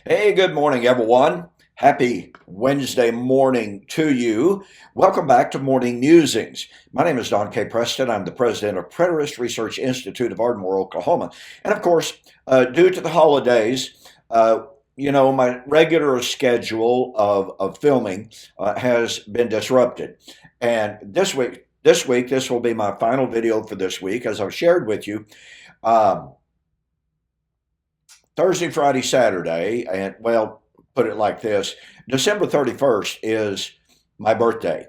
Hey, good morning, everyone. Happy Wednesday morning to you. Welcome back to Morning Musings. My name is Don K. Preston. I'm the president of Preterist Research Institute of Ardmore, Oklahoma. And of course, due to the holidays, my regular schedule of filming has been disrupted. And this will be my final video for this week, as I've shared with you. Thursday, Friday, Saturday, and well, put it like this, December 31st is my birthday.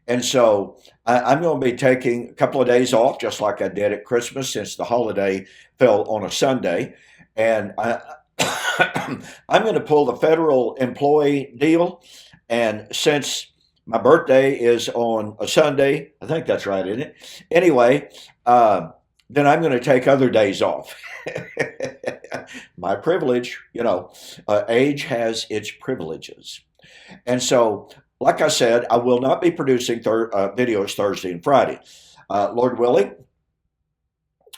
And so I'm going to be taking a couple of days off, just like I did at Christmas, since the holiday fell on a Sunday. And I'm going to pull the federal employee deal. And since my birthday is on a Sunday, I think that's right, isn't it? Anyway, then I'm going to take other days off. My privilege, age has its privileges. And so, like I said, I will not be producing videos Thursday and Friday. Lord willing,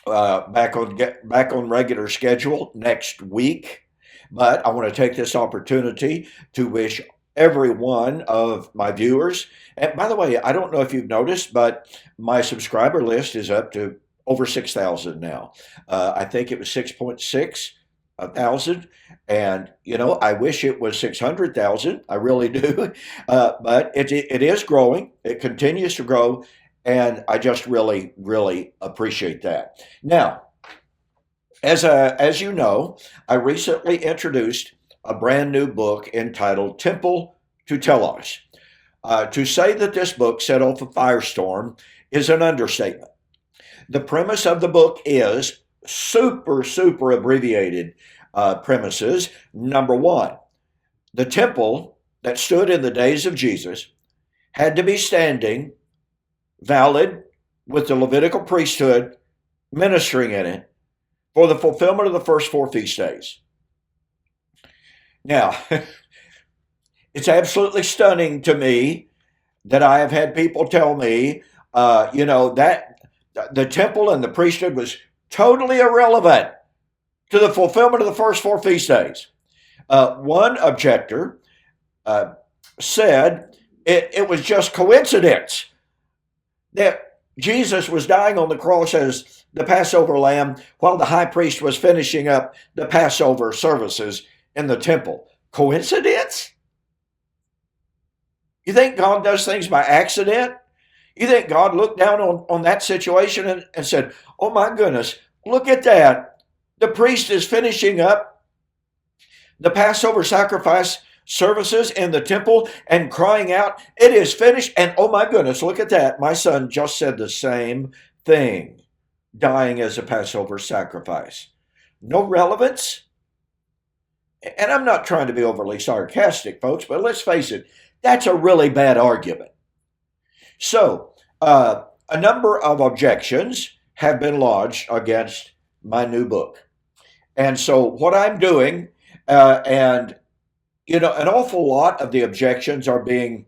back on regular schedule next week. But I want to take this opportunity to wish every one of my viewers, and by the way, I don't know if you've noticed, but my subscriber list is up to over 6,000 now. I think it was 6.6 thousand, and I wish it was 600,000. I really do, but it is growing. It continues to grow, and I just really appreciate that. Now, as you know, I recently introduced a brand new book entitled Temple to Telos. To say that this book set off a firestorm is an understatement. The premise of the book is super abbreviated premises. Number one, the temple that stood in the days of Jesus had to be standing, valid, with the Levitical priesthood ministering in it for the fulfillment of the first 4 feast days. Now, it's absolutely stunning to me that I have had people tell me, that the temple and the priesthood was totally irrelevant to the fulfillment of the first 4 feast days. One objector said it was just coincidence that Jesus was dying on the cross as the Passover lamb while the high priest was finishing up the Passover services in the temple. Coincidence? You think God does things by accident? You think God looked down on that situation and said, oh my goodness, look at that. The priest is finishing up the Passover sacrifice services in the temple and crying out, it is finished. And oh my goodness, look at that. My son just said the same thing, dying as a Passover sacrifice. No relevance. And I'm not trying to be overly sarcastic, folks, but let's face it, that's a really bad argument. So, a number of objections have been lodged against my new book. And so what I'm doing, an awful lot of the objections are being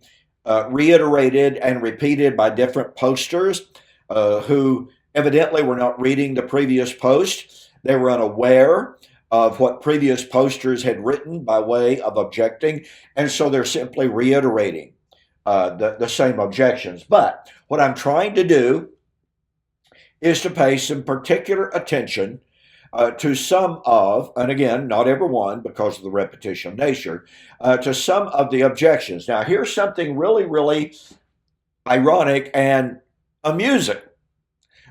reiterated and repeated by different posters who evidently were not reading the previous post. They were unaware of what previous posters had written by way of objecting, and so they're simply reiterating the same objections. But what I'm trying to do is to pay some particular attention to some of, and again, not every one because of the repetition nature, to some of the objections. Now, here's something really ironic and amusing.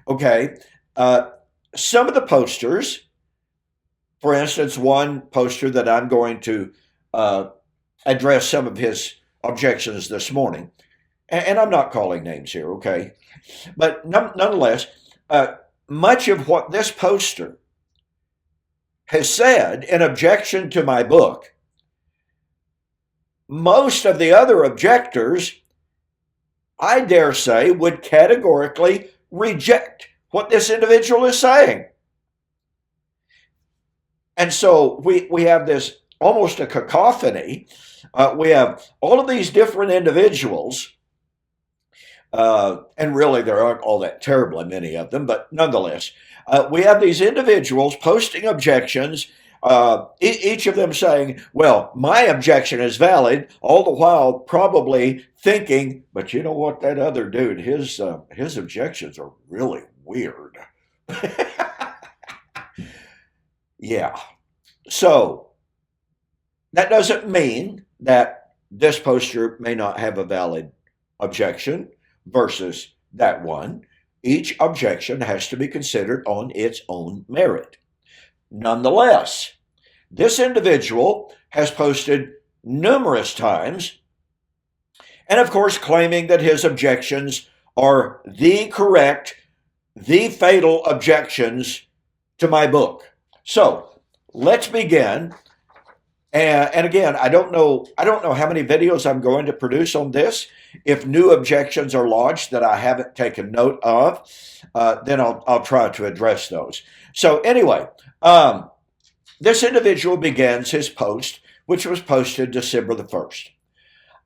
Okay, some of the posters, for instance, one poster that I'm going to address some of his objections this morning, and I'm not calling names here, okay? But nonetheless, much of what this poster has said in objection to my book, most of the other objectors, I dare say, would categorically reject what this individual is saying. And so we have this almost a cacophony. We have all of these different individuals, and really there aren't all that terribly many of them, but nonetheless, we have these individuals posting objections Each of them saying, well, my objection is valid, all the while probably thinking, but you know what, that other dude, his objections are really weird. Yeah. So that doesn't mean that this poster may not have a valid objection versus that one. Each objection has to be considered on its own merit. Nonetheless, this individual has posted numerous times, and of course, claiming that his objections are the correct, the fatal objections to my book. So let's begin. And again, I don't know how many videos I'm going to produce on this. If new objections are lodged that I haven't taken note of, then I'll try to address those. So anyway, this individual begins his post, which was posted December the 1st.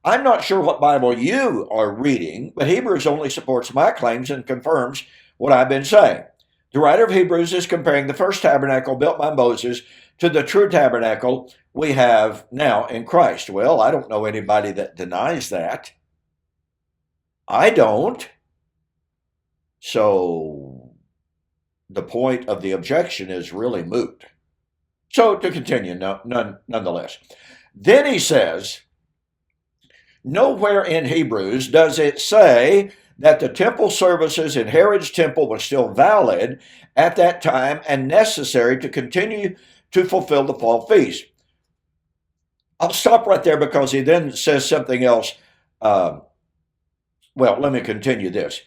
I'm not sure what Bible you are reading, but Hebrews only supports my claims and confirms what I've been saying. The writer of Hebrews is comparing the first tabernacle built by Moses to the true tabernacle we have now in Christ. Well, I don't know anybody that denies that. I don't. So the point of the objection is really moot. So to continue, nonetheless. Then he says, nowhere in Hebrews does it say that the temple services in Herod's temple were still valid at that time and necessary to continue to fulfill the fall feast. I'll stop right there because he then says something else. Well, let me continue this.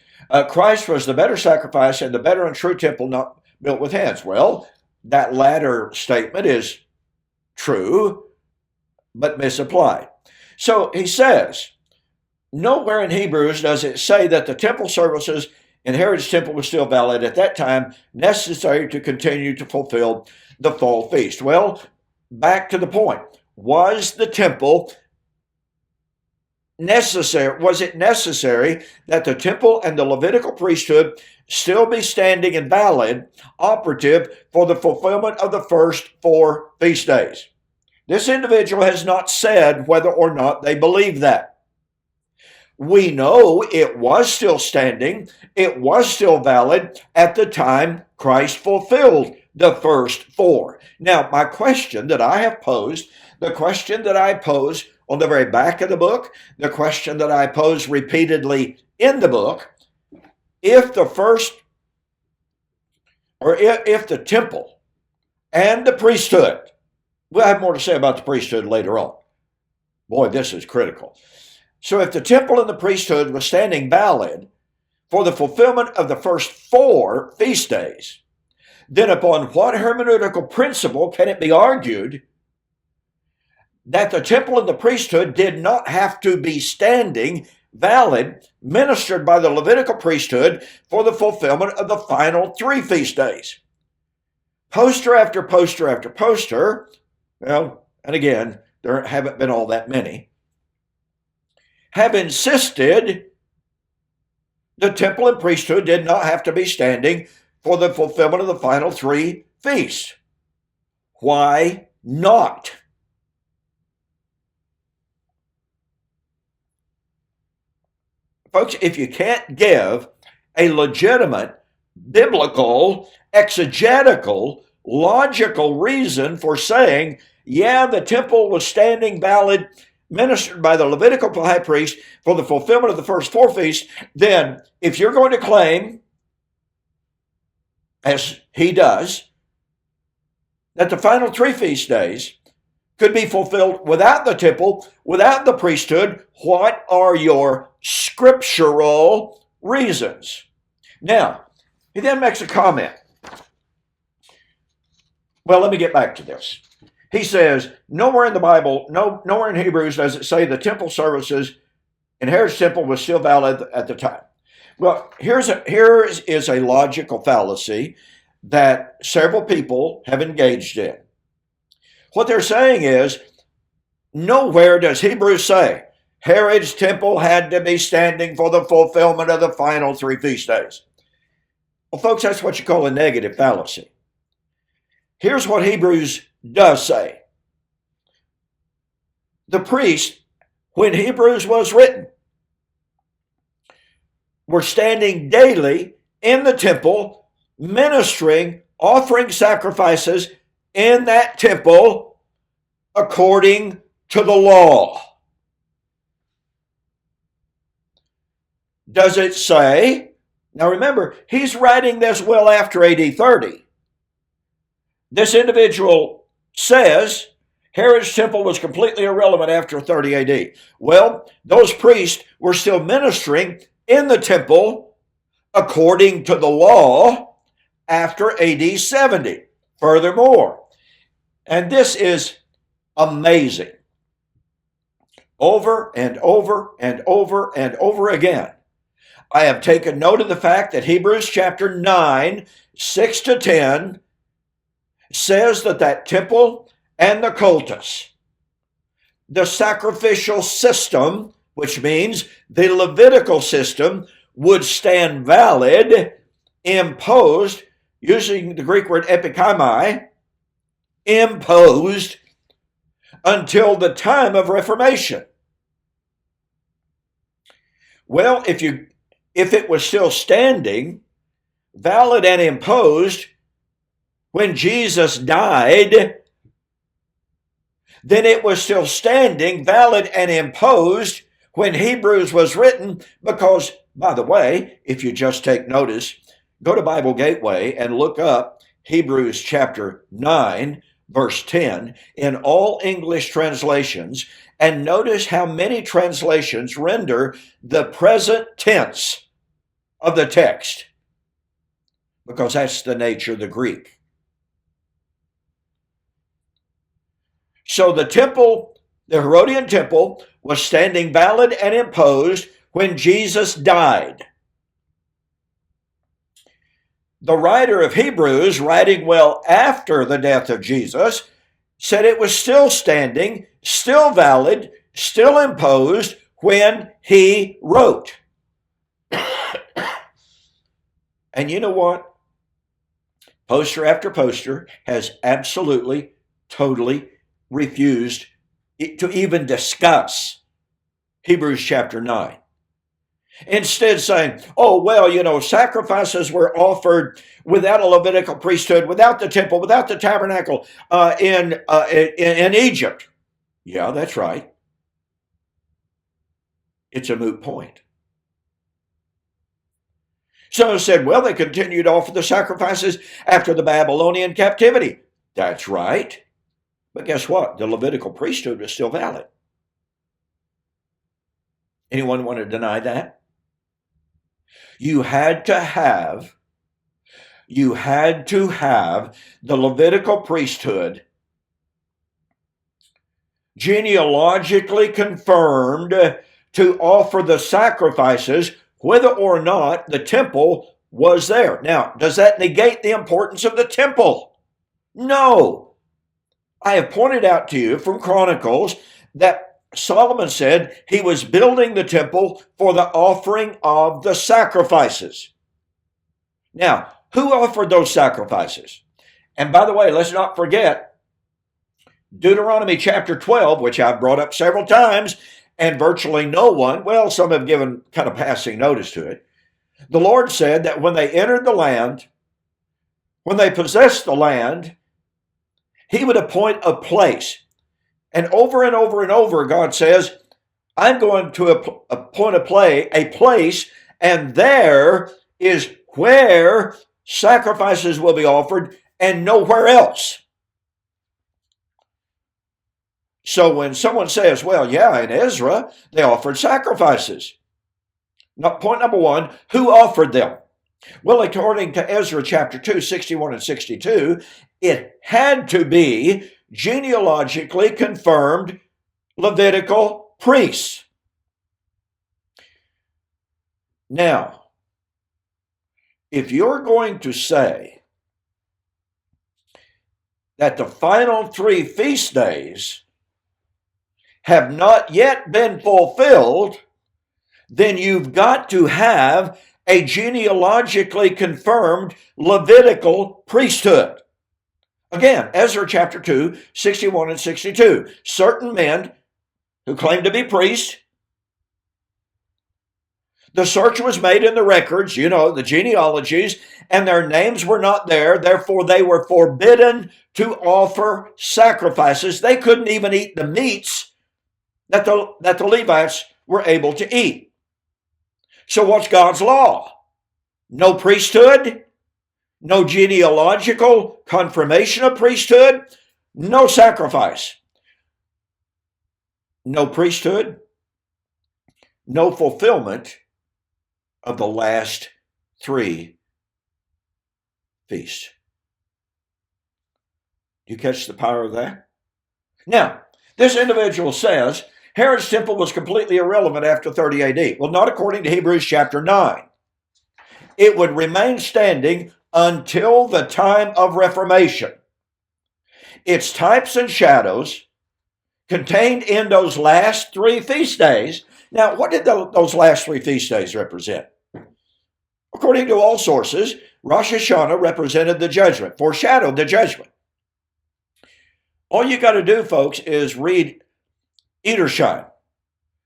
Christ was the better sacrifice and the better and true temple not built with hands. Well, that latter statement is true, but misapplied. So he says, nowhere in Hebrews does it say that the temple services in Herod's temple were still valid at that time, necessary to continue to fulfill the fall feast. Well, back to the point. Was the temple necessary? Was it necessary that the temple and the Levitical priesthood still be standing and valid, operative for the fulfillment of the first 4 feast days? This individual has not said whether or not they believe that. We know it was still standing, it was still valid at the time Christ fulfilled the first 4. Now, my question that I have posed, the question that I pose on the very back of the book, the question that I pose repeatedly in the book, if the temple and the priesthood, we'll have more to say about the priesthood later on. Boy, this is critical. So if the temple and the priesthood was standing valid for the fulfillment of the first 4 feast days, then upon what hermeneutical principle can it be argued that the temple and the priesthood did not have to be standing, valid, ministered by the Levitical priesthood for the fulfillment of the final 3 feast days? Poster after poster after poster, well, and again, there haven't been all that many, have insisted the temple and priesthood did not have to be standing for the fulfillment of the final 3 feasts. Why not? Folks, if you can't give a legitimate, biblical, exegetical, logical reason for saying, yeah, the temple was standing valid, ministered by the Levitical high priest for the fulfillment of the first 4 feasts, then if you're going to claim, as he does, that the final 3 feast days could be fulfilled without the temple, without the priesthood, what are your scriptural reasons? Now, he then makes a comment. Well, let me get back to this. He says, nowhere in the Bible, nowhere in Hebrews does it say the temple services in Herod's temple was still valid at the time. Well, here is a logical fallacy that several people have engaged in. What they're saying is, nowhere does Hebrews say Herod's temple had to be standing for the fulfillment of the final 3 feast days. Well, folks, that's what you call a negative fallacy. Here's what Hebrews does say. The priests, when Hebrews was written, were standing daily in the temple, ministering, offering sacrifices in that temple according to the law. Does it say? Now remember, he's writing this well after AD 30. This individual says Herod's temple was completely irrelevant after 30 AD. Well, those priests were still ministering in the temple according to the law after AD 70. Furthermore, and this is amazing, over and over and over and over again, I have taken note of the fact that Hebrews chapter 9, 6 to 10 says that temple and the cultus, the sacrificial system, which means the Levitical system, would stand valid, imposed, using the Greek word epikaimai, imposed until the time of Reformation. Well, if it was still standing, valid and imposed when Jesus died, then it was still standing, valid and imposed when Hebrews was written, because, by the way, if you just take notice, go to Bible Gateway and look up Hebrews chapter 9, verse 10 in all English translations, and notice how many translations render the present tense of the text, because that's the nature of the Greek. So the temple, the Herodian temple, was standing valid and imposed when Jesus died. The writer of Hebrews, writing well after the death of Jesus, said it was still standing, still valid, still imposed when he wrote. And you know what? Poster after poster has absolutely, totally refused to even discuss Hebrews chapter 9. Instead saying, oh, well, sacrifices were offered without a Levitical priesthood, without the temple, without the tabernacle in Egypt. Yeah, that's right. It's a moot point. Some said, well, they continued to offer the sacrifices after the Babylonian captivity. That's right. But guess what? The Levitical priesthood is still valid. Anyone want to deny that? You had to have the Levitical priesthood genealogically confirmed to offer the sacrifices whether or not the temple was there. Now, does that negate the importance of the temple? No. I have pointed out to you from Chronicles that Solomon said he was building the temple for the offering of the sacrifices. Now, who offered those sacrifices? And by the way, let's not forget Deuteronomy chapter 12, which I've brought up several times, and virtually no one, well, some have given kind of passing notice to it. The Lord said that when they entered the land, when they possessed the land, he would appoint a place. And over and over and over, God says, I'm going to appoint a place, and there is where sacrifices will be offered and nowhere else. So when someone says, well, yeah, in Ezra, they offered sacrifices. Now, point number one, who offered them? Well, according to Ezra chapter 2, 61 and 62, it had to be genealogically confirmed Levitical priests. Now, if you're going to say that the final 3 feast days have not yet been fulfilled, then you've got to have a genealogically confirmed Levitical priesthood. Again, Ezra chapter 2, 61 and 62. Certain men who claimed to be priests, the search was made in the records, the genealogies, and their names were not there. Therefore, they were forbidden to offer sacrifices. They couldn't even eat the meats that the Levites were able to eat. So what's God's law? No priesthood, no genealogical confirmation of priesthood, no sacrifice. No priesthood, no fulfillment of the last 3 feasts. Do you catch the power of that? Now, this individual says Herod's temple was completely irrelevant after 30 AD. Well, not according to Hebrews chapter 9. It would remain standing until the time of Reformation. Its types and shadows contained in those last 3 feast days. Now, what did those last 3 feast days represent? According to all sources, Rosh Hashanah represented the judgment, foreshadowed the judgment. All you got to do, folks, is read Edersheim,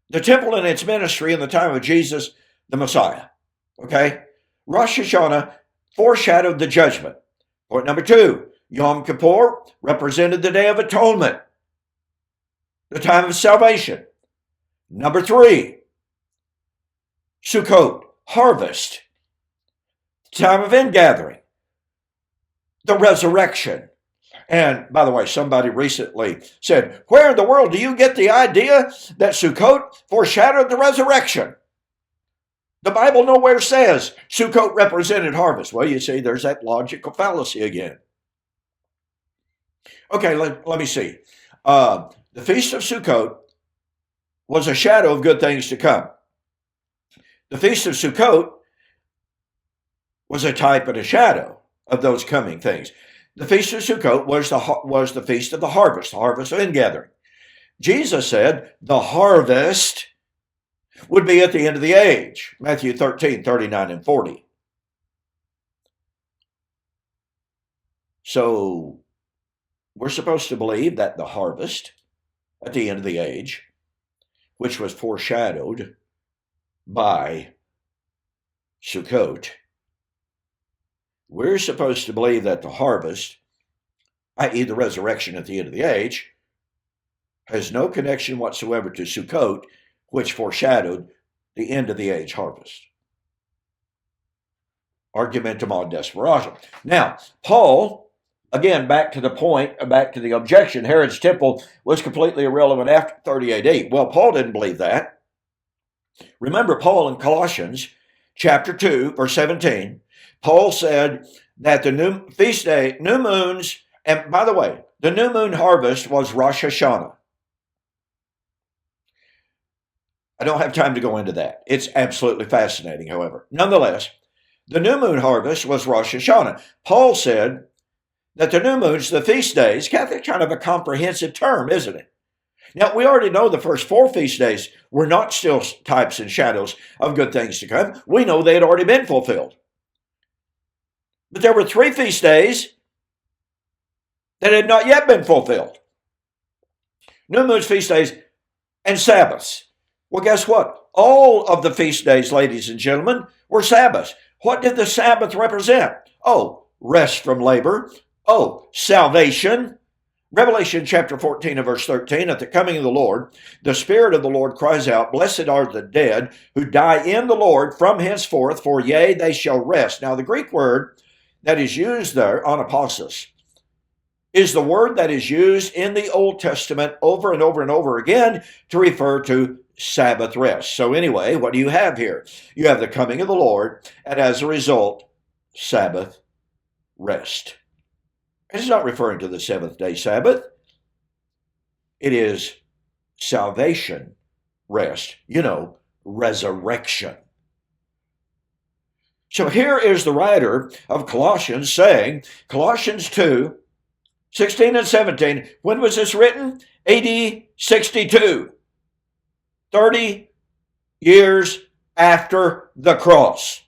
the temple and its ministry in the time of Jesus, the Messiah. Okay? Rosh Hashanah foreshadowed the judgment. Point number 2, Yom Kippur represented the Day of Atonement, the time of salvation. Number 3, Sukkot, harvest, time of ingathering, the resurrection. And by the way, somebody recently said, where in the world do you get the idea that Sukkot foreshadowed the resurrection? The Bible nowhere says Sukkot represented harvest. Well, you see, there's that logical fallacy again. Okay, let me see. The Feast of Sukkot was a shadow of good things to come. The Feast of Sukkot was a type and a shadow of those coming things. The Feast of Sukkot was the feast of the harvest of ingathering. Jesus said the harvest would be at the end of the age. Matthew 13, 39 and 40. So we're supposed to believe that the harvest at the end of the age, which was foreshadowed by Sukkot, we're supposed to believe that the harvest, i.e. the resurrection at the end of the age, has no connection whatsoever to Sukkot, which foreshadowed the end of the age harvest. Argumentum ad desperatum. Now, Paul, again, back to the objection, Herod's temple was completely irrelevant after 30 AD. Well, Paul didn't believe that. Remember Paul in Colossians chapter 2, verse 17, Paul said that the new feast day, new moons, and by the way, the new moon harvest was Rosh Hashanah. I don't have time to go into that. It's absolutely fascinating, however. Nonetheless, the new moon harvest was Rosh Hashanah. Paul said that the new moons, the feast days, Catholic, kind of a comprehensive term, isn't it? Now, we already know the first 4 feast days were not still types and shadows of good things to come. We know they had already been fulfilled. But there were 3 feast days that had not yet been fulfilled. New moons, feast days, and Sabbaths. Well, guess what? All of the feast days, ladies and gentlemen, were Sabbaths. What did the Sabbath represent? Oh, rest from labor. Oh, salvation. Revelation chapter 14 and verse 13, at the coming of the Lord, the Spirit of the Lord cries out, blessed are the dead who die in the Lord from henceforth, for yea, they shall rest. Now, the Greek word that is used there, anaposis, is the word that is used in the Old Testament over and over and over again to refer to Sabbath rest. So anyway, what do you have here? You have the coming of the Lord, and as a result, Sabbath rest. It's not referring to the seventh-day Sabbath. It is salvation rest, resurrection. So here is the writer of Colossians saying, Colossians 2, 16 and 17, when was this written? AD 62, 30 years after the cross.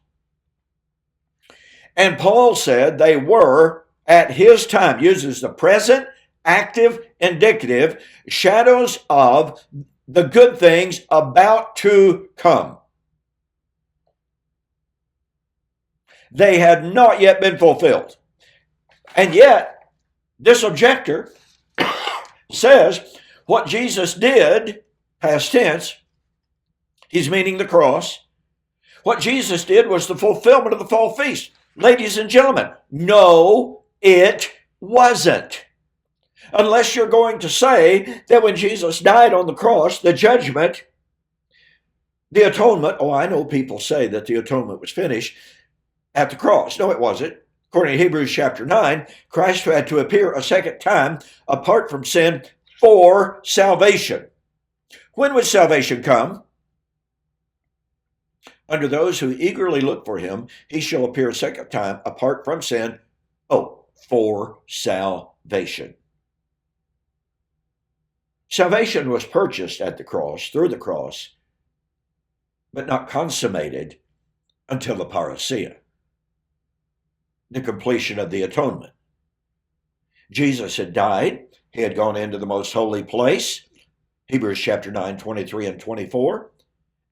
And Paul said they were at his time, uses the present, active, indicative, shadows of the good things about to come. They had not yet been fulfilled. And yet, this objector says what Jesus did, past tense, he's meaning the cross. What Jesus did was the fulfillment of the fall feast. Ladies and gentlemen, no, it wasn't. Unless you're going to say that when Jesus died on the cross, the judgment, the atonement, I know people say that the atonement was finished at the cross. No, it wasn't. According to Hebrews chapter 9, Christ had to appear a second time apart from sin for salvation. When would salvation come? Under those who eagerly look for him, he shall appear a second time apart from sin, for salvation. Salvation was purchased at the cross, through the cross, but not consummated until the parousia, the completion of the atonement. Jesus had died. He had gone into the most holy place, Hebrews chapter 9, 23 and 24,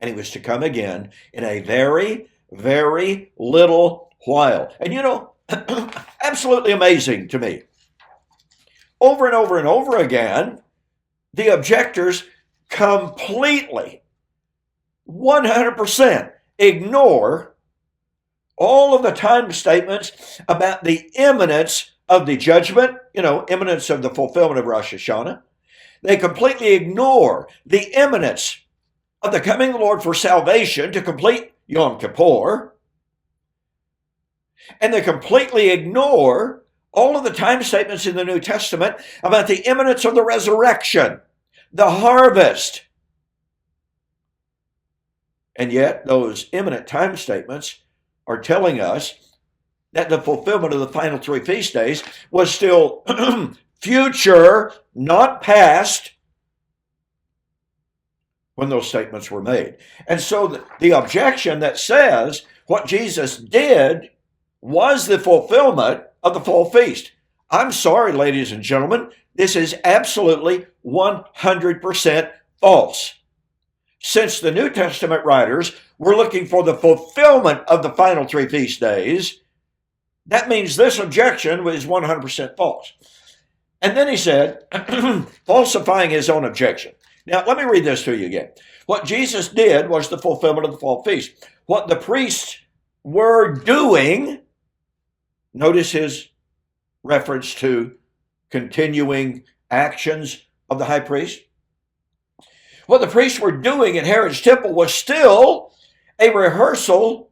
and he was to come again in a very, very little while. And you know, absolutely amazing to me. Over and over and over again, the objectors completely, 100% ignore all of the time statements about the imminence of the judgment, imminence of the fulfillment of Rosh Hashanah. They completely ignore the imminence of the coming of the Lord for salvation to complete Yom Kippur. And they completely ignore all of the time statements in the New Testament about the imminence of the resurrection, the harvest. And yet, those imminent time statements are telling us that the fulfillment of the final three feast days was still future, not past, when those statements were made. And so the objection that says what Jesus did was the fulfillment of the fall feast. I'm sorry, ladies and gentlemen, this is absolutely 100% false. Since the New Testament writers were looking for the fulfillment of the final three feast days, that means this objection was 100% false. And then he said, falsifying his own objection. Now, let me read this to you again. What Jesus did was the fulfillment of the fall feast. What the priests were doing, notice his reference to continuing actions of the high priest. What the priests were doing in Herod's temple was still a rehearsal,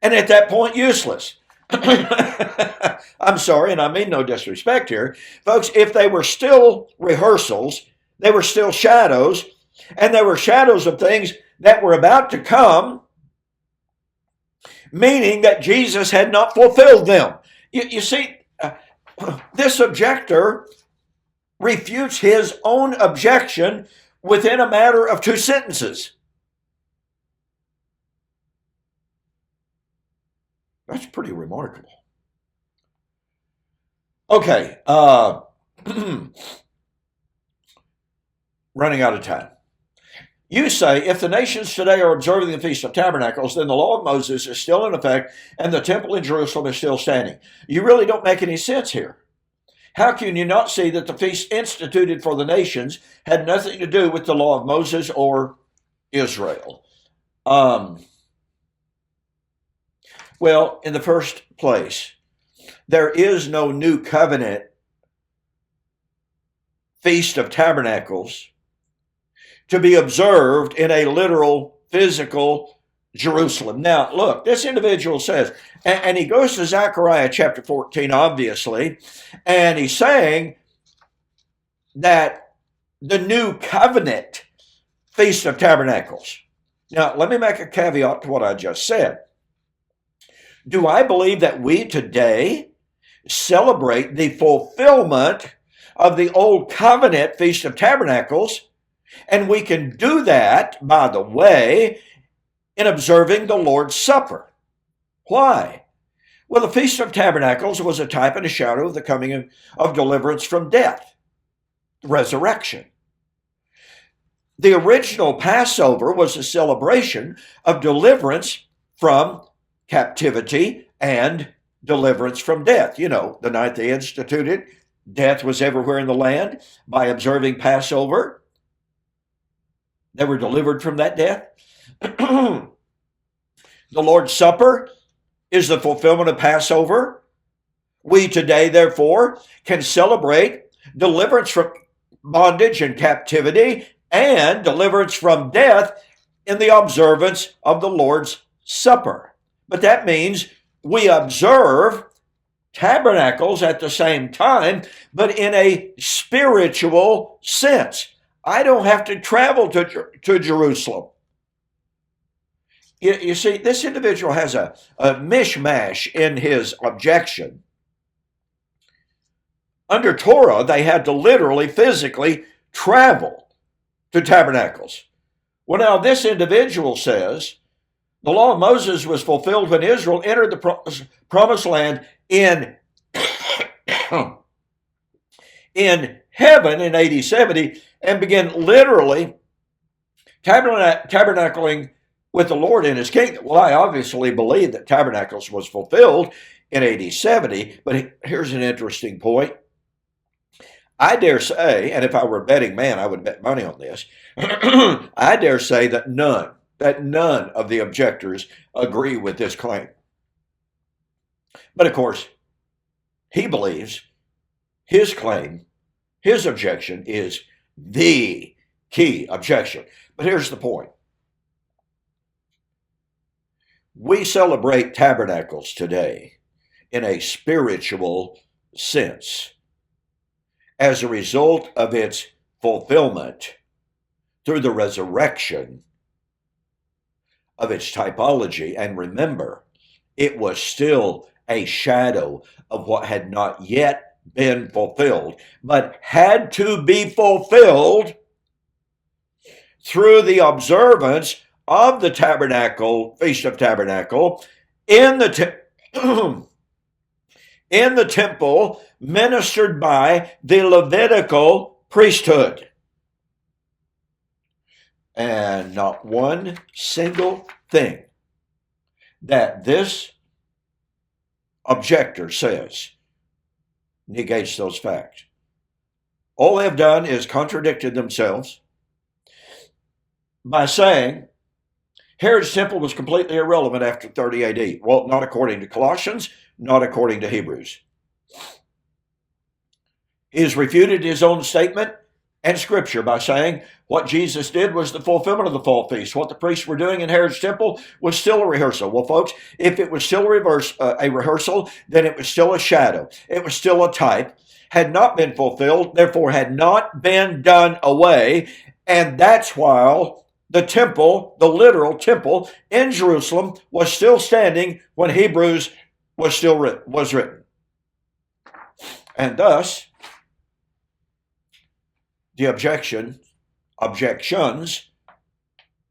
and at that point, useless. I'm sorry, and I mean no disrespect here. Folks, if they were still rehearsals, they were still shadows, and they were shadows of things that were about to come, meaning that Jesus had not fulfilled them. You see, this objector refutes his own objection within a matter of two sentences. That's pretty remarkable. Okay, running out of time. You say, if the nations today are observing the Feast of Tabernacles, then the law of Moses is still in effect and the temple in Jerusalem is still standing. You really don't make any sense here. How can you not see that the feast instituted for the nations had nothing to do with the law of Moses or Israel? Well, in the first place, there is no new covenant Feast of Tabernacles to be observed in a literal, physical Jerusalem. Now, look, this individual says, and he goes to Zechariah chapter 14, obviously, and he's saying that the new covenant Feast of Tabernacles. Now, let me make a caveat to what I just said. Do I believe that we today celebrate the fulfillment of the Old Covenant Feast of Tabernacles? And we can do that, by the way, in observing the Lord's Supper. Why? Well, the Feast of Tabernacles was a type and a shadow of the coming of deliverance from death, resurrection. The original Passover was a celebration of deliverance from captivity and deliverance from death. You know, the night they instituted, death was everywhere in the land. By observing Passover, they were delivered from that death. The Lord's Supper is the fulfillment of Passover. We today, therefore, can celebrate deliverance from bondage and captivity and deliverance from death in the observance of the Lord's Supper. But that means we observe tabernacles at the same time, but in a spiritual sense. I don't have to travel to Jerusalem. You see, this individual has a mishmash in his objection. Under Torah, they had to literally, physically travel to tabernacles. Well, now this individual says the law of Moses was fulfilled when Israel entered the promised land in heaven in AD 70 and began literally tabernacling with the Lord in his kingdom. Well, I obviously believe that tabernacles was fulfilled in AD 70, but here's an interesting point. I dare say, and if I were a betting man, I would bet money on this. I dare say that none of the objectors agree with this claim. But of course, he believes his claim, his objection is the key objection. But here's the point. We celebrate tabernacles today in a spiritual sense as a result of its fulfillment through the resurrection of its typology. And remember, it was still a shadow of what had not yet been fulfilled, but had to be fulfilled through the observance of the tabernacle, Feast of Tabernacle, in the temple ministered by the Levitical priesthood. And not one single thing that this objector says negates those facts. All they've done is contradicted themselves by saying Herod's temple was completely irrelevant after 30 AD. Well, not according to Colossians, not according to Hebrews. He has refuted his own statement and scripture by saying what Jesus did was the fulfillment of the fall feast. What the priests were doing in Herod's temple was still a rehearsal. Well, folks, if it was still a rehearsal, then it was still a shadow. It was still a type, had not been fulfilled, therefore had not been done away. And that's why the temple, the literal temple in Jerusalem, was still standing when Hebrews was written. And thus, the objections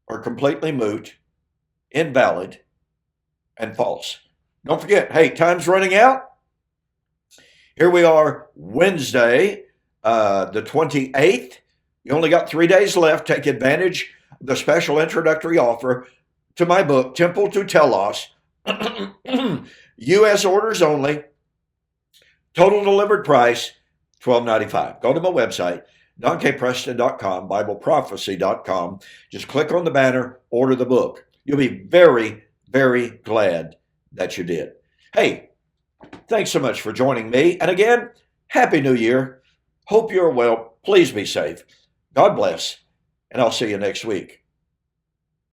are completely moot, invalid, and false. Don't forget, hey, time's running out. Here we are, Wednesday, the 28th. You only got 3 days left. Take advantage of the special introductory offer to my book, Temple to Telos. U.S. orders only. Total delivered price, $12.95. Go to my website, DonKPreston.com, BibleProphecy.com. Just click on the banner, order the book. You'll be very, very glad that you did. Hey, thanks so much for joining me. And again, Happy New Year. Hope you're well. Please be safe. God bless. And I'll see you next week.